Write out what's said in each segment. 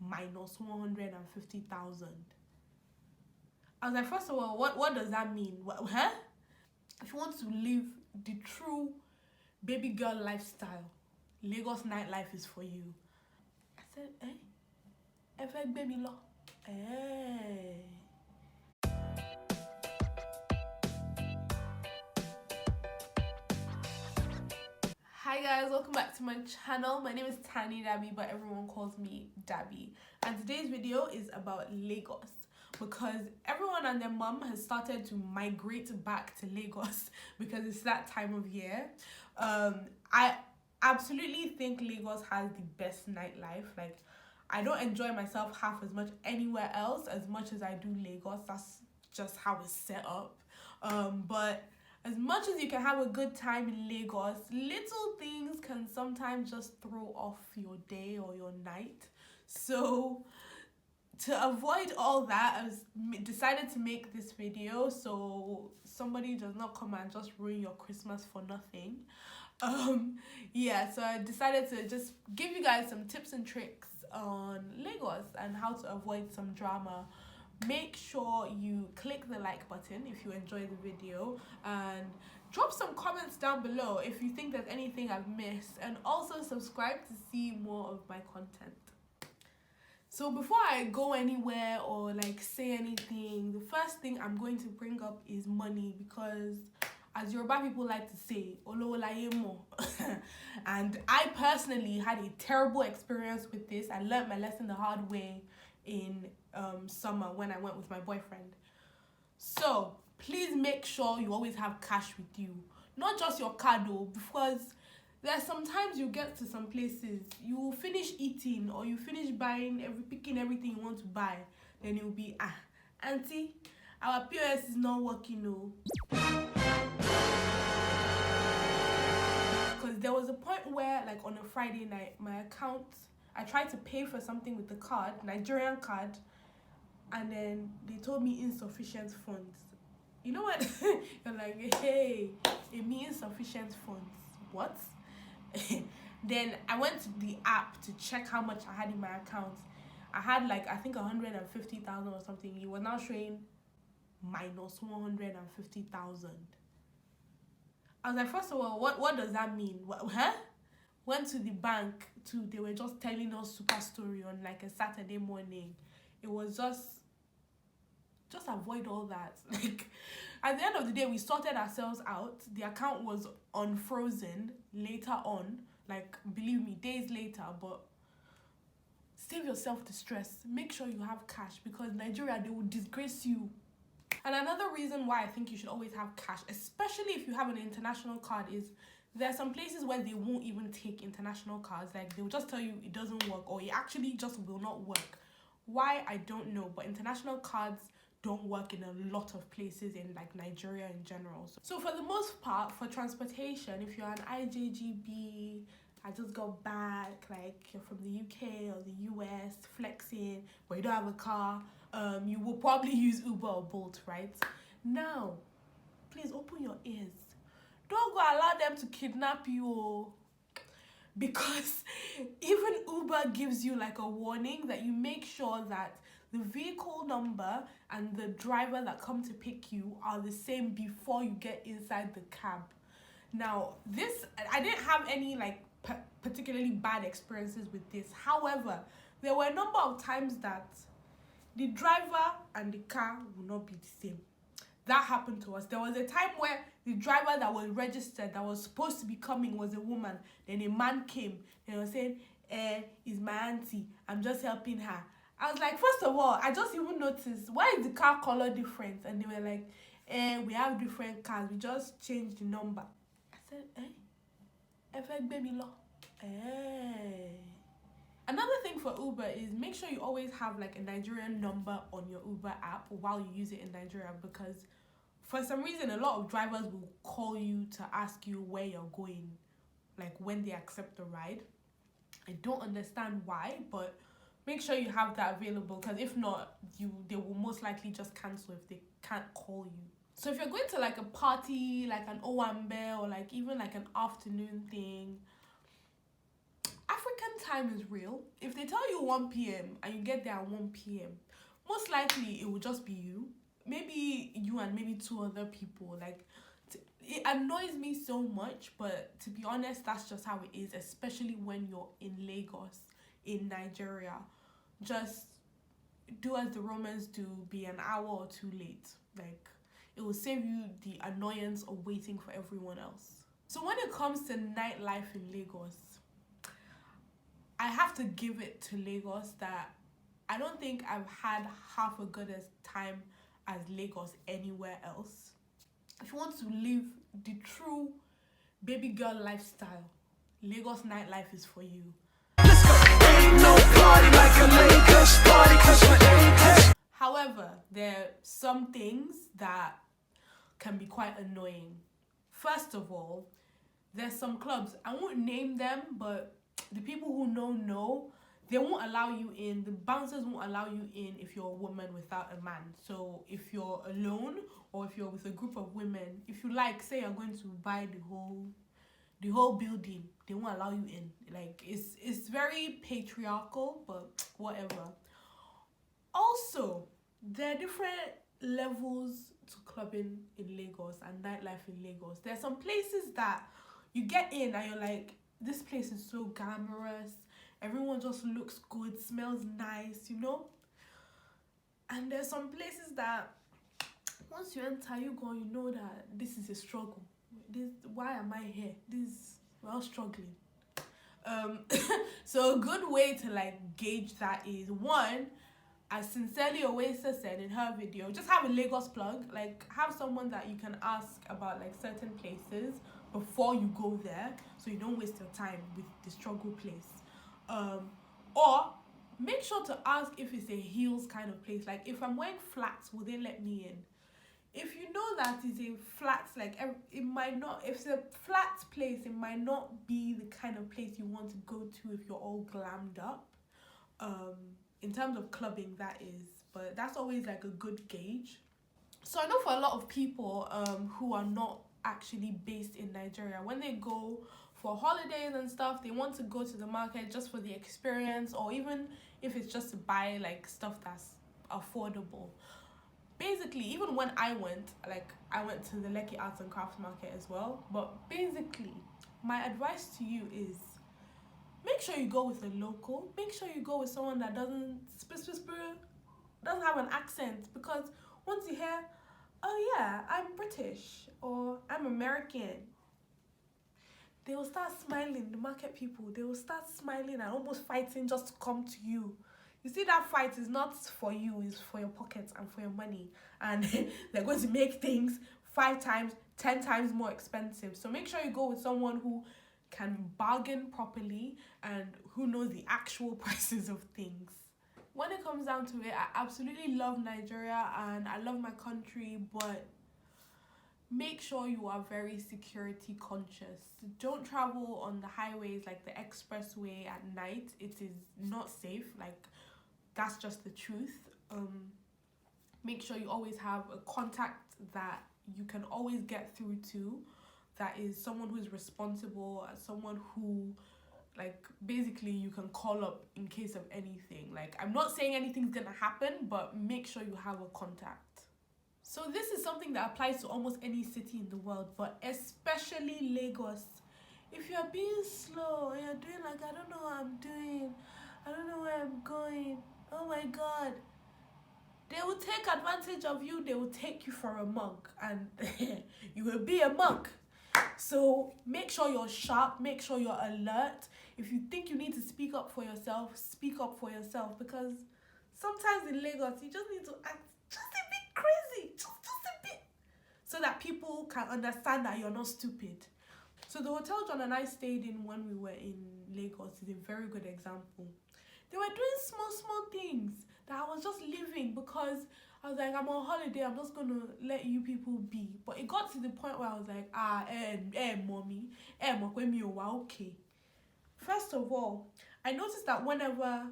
minus 150,000. I was like, first of all, what does that mean? Huh? If you want to live the true baby girl lifestyle, Lagos nightlife is for you. I said, Effect baby law. Hi guys, welcome back to my channel. My name is Tani Dabi, but everyone calls me Dabi. And today's video is about Lagos because everyone and their mum has started to migrate back to Lagos because it's that time of year. I absolutely think Lagos has the best nightlife. Like, I don't enjoy myself half as much anywhere else as much as I do Lagos. That's just how it's set up. But as much as you can have a good time in Lagos, little things can sometimes just throw off your day or your night. So to avoid all that, I decided to make this video so somebody does not come and just ruin your Christmas for nothing. Yeah, so I decided to just give you guys some tips and tricks on Lagos and how to avoid some drama. Make sure you click the like button if you enjoy the video, and drop some comments down below if you think there's anything I've missed, and also subscribe to see more of my content. So before I go anywhere or like say anything, the first thing I'm going to bring up is money, because as Yoruba people like to say, Olowo laye mo. And I personally had a terrible experience with this. I learned my lesson the hard way in summer when I went with my boyfriend. So please make sure you always have cash with you, not just your card though, because there's sometimes you get to some places, you will finish eating or you finish picking everything you want to buy, then it will be, auntie, our POS is not working, no. Because there was a point where, like on a Friday night, my account, I tried to pay for something with the card, Nigerian card, and then they told me insufficient funds. You know what? You're like, hey, it means insufficient funds. What? Then I went to the app to check how much I had in my account. I had like, I think 150,000 or something. It was now showing minus 150,000. I was like, first of all, what does that mean? Huh? Went to the bank they were just telling us super story on like a Saturday morning. It was just avoid all that. Like, at the end of the day, we sorted ourselves out. The account was unfrozen later on, like, believe me, days later. But save yourself the stress. Make sure you have cash, because Nigeria, they will disgrace you. And another reason why I think you should always have cash, especially if you have an international card, is there are some places where they won't even take international cards. Like, they will just tell you it doesn't work, or it actually just will not work. Why, I don't know, but international cards don't work in a lot of places in like Nigeria in general. So for the most part, for transportation, if you're an IJGB, I just got back, like you're from the UK or the US, flexing, but you don't have a car, you will probably use Uber or Bolt, right? Now, please open your ears. Don't go allow them to kidnap you, because even Uber gives you like a warning that you make sure that the vehicle number and the driver that come to pick you are the same before you get inside the cab. Now, this, I didn't have any like particularly bad experiences with this. However, there were a number of times that the driver and the car will not be the same. That happened to us. There was a time where the driver that was registered, that was supposed to be coming, was a woman. Then a man came. They were saying, it's my auntie. I'm just helping her. I was like, first of all, I just even noticed, why is the car color different? And they were like, we have different cars. We just changed the number. I said, Effect baby law. Another thing for Uber is make sure you always have like a Nigerian number on your Uber app while you use it in Nigeria, because for some reason a lot of drivers will call you to ask you where you're going, like when they accept the ride. I don't understand why, but make sure you have that available, because if not, they will most likely just cancel if they can't call you. So if you're going to like a party, like an Owambe, or like even like an afternoon thing, African time is real. If they tell you 1 p.m. and you get there at 1 p.m., most likely it will just be you. Maybe you and maybe 2 other people. Like, it annoys me so much, but to be honest, that's just how it is, especially when you're in Lagos, in Nigeria. Just do as the Romans do, be an hour or 2 late. Like, it will save you the annoyance of waiting for everyone else. So when it comes to nightlife in Lagos, I have to give it to Lagos that I don't think I've had half a good as time as Lagos anywhere else. If you want to live the true baby girl lifestyle, Lagos nightlife is for you. Let's go. Ain't no party like a Lagos party, 'cause we're Lagos. However, there are some things that can be quite annoying. First of all, there's some clubs, I won't name them, but the people who know, they won't allow you in. The bouncers won't allow you in if you're a woman without a man. So if you're alone or if you're with a group of women, if you like, say you're going to buy the whole building, they won't allow you in. Like, it's very patriarchal, but whatever. Also, there are different levels to clubbing in Lagos and nightlife in Lagos. There are some places that you get in and you're like, this place is so glamorous, everyone just looks good, smells nice, you know? And there's some places that once you enter, you go, you know that this is a struggle. Why am I here? We're all struggling. So a good way to like gauge that is, one, as Sincerely Oasis said in her video, just have a Lagos plug. Like, have someone that you can ask about like certain places before you go there, so you don't waste your time with the struggle place. Or make sure to ask if it's a heels kind of place. Like, if I'm wearing flats, will they let me in? If you know that it's a flats, like, it might not, if it's a flat place, it might not be the kind of place you want to go to if you're all glammed up. In terms of clubbing, that is, but that's always like a good gauge. So I know for a lot of people who are not actually based in Nigeria, when they go for holidays and stuff, they want to go to the market just for the experience, or even if it's just to buy like stuff that's affordable. Basically, even when I went to the Lekki Arts and Crafts Market as well, but basically my advice to you is, make sure you go with a local. Make sure you go with someone that doesn't have an accent, because once you hear, oh yeah, I'm British or I'm American, they will start smiling. The market people, they will start smiling and almost fighting just to come to you. You see, that fight is not for you, it's for your pockets and for your money, and they're going to make things 5 times, 10 times more expensive. So make sure you go with someone who can bargain properly and who knows the actual prices of things. When it comes down to it, I absolutely love Nigeria and I love my country, but make sure you are very security conscious. Don't travel on the highways like the expressway at night. It is not safe. Like, that's just the truth. Make sure you always have a contact that you can always get through to, that is someone who is responsible, someone who, like, basically you can call up in case of anything. Like, I'm not saying anything's gonna happen, but make sure you have a contact. So this is something that applies to almost any city in the world, but especially Lagos. If you're being slow and you're doing like, I don't know what I'm doing, I don't know where I'm going, oh my god, they will take advantage of you. They will take you for a monk and you will be a monk. So make sure you're sharp, make sure you're alert. If you think you need to speak up for yourself, speak up for yourself, because sometimes in Lagos you just need to act just a bit crazy, just a bit, so that people can understand that you're not stupid. So the hotel John and I stayed in when we were in Lagos is a very good example. They were doing small things that I was just leaving because I was like, I'm on holiday, I'm just gonna let you people be. But it got to the point where I was like, mommy, okay. First of all, I noticed that whenever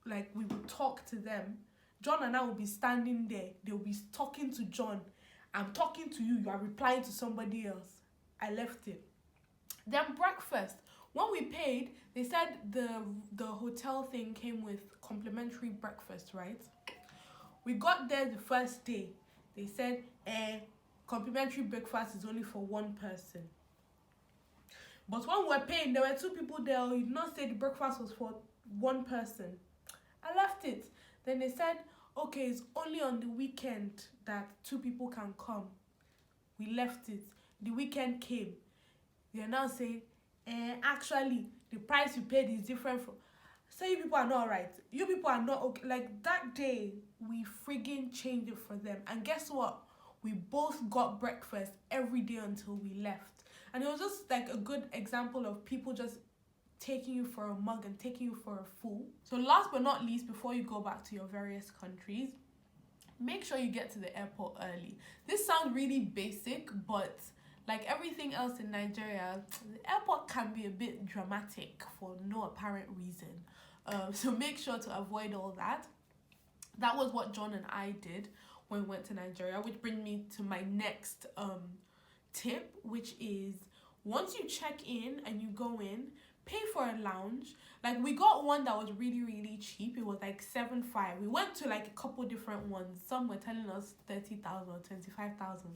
like we would talk to them, John and I would be standing there, they would be talking to John. I'm talking to you, you are replying to somebody else. I left it. Then breakfast, When we paid, they said the hotel thing came with complimentary breakfast, right? We got there the first day. They said, complimentary breakfast is only for one person. But when we were paying, there were two people there. You did not say the breakfast was for one person. I left it. Then they said, okay, it's only on the weekend that two people can come. We left it. The weekend came. They are now saying, actually, the price you paid is different from. So you people are not right. You people are not okay. Like that day, we friggin' changed it for them. And guess what? We both got breakfast every day until we left. And it was just like a good example of people just taking you for a mug and taking you for a fool. So last but not least, before you go back to your various countries, make sure you get to the airport early. This sounds really basic, but like everything else in Nigeria, the airport can be a bit dramatic for no apparent reason. So make sure to avoid all that. That was what John and I did when we went to Nigeria, which brings me to my next tip, which is once you check in and you go in, pay for a lounge. Like we got one that was really, really cheap. It was like 7,500. We went to like a couple different ones. Some were telling us 30,000 or 25,000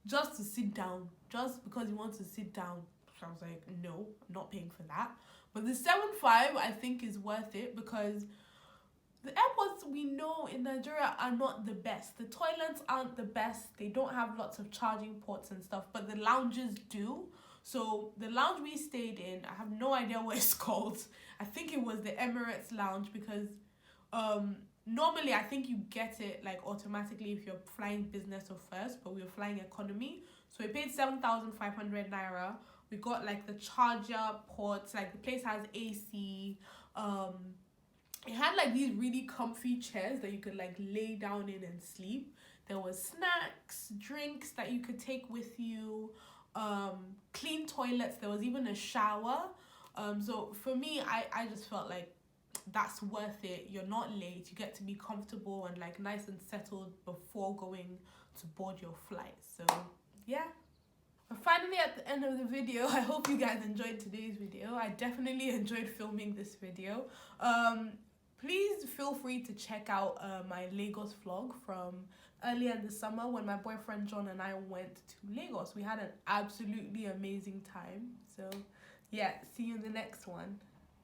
just to sit down, just because you want to sit down. So I was like, no, I'm not paying for that. But the 7,500 I think is worth it because the airports we know in Nigeria are not the best. The toilets aren't the best. They don't have lots of charging ports and stuff, but the lounges do. So the lounge we stayed in, I have no idea what it's called. I think it was the Emirates lounge because normally I think you get it like automatically if you're flying business or first, but we were flying economy. So we paid 7,500 naira. We got like the charger ports, like the place has AC. It had like these really comfy chairs that you could like lay down in and sleep. There was snacks, drinks that you could take with you, clean toilets. There was even a shower. So for me, I just felt like that's worth it. You're not late. You get to be comfortable and like nice and settled before going to board your flight. So yeah. But finally at the end of the video, I hope you guys enjoyed today's video. I definitely enjoyed filming this video. Please feel free to check out my Lagos vlog from earlier in the summer when my boyfriend John and I went to Lagos. We had an absolutely amazing time. So yeah, see you in the next one.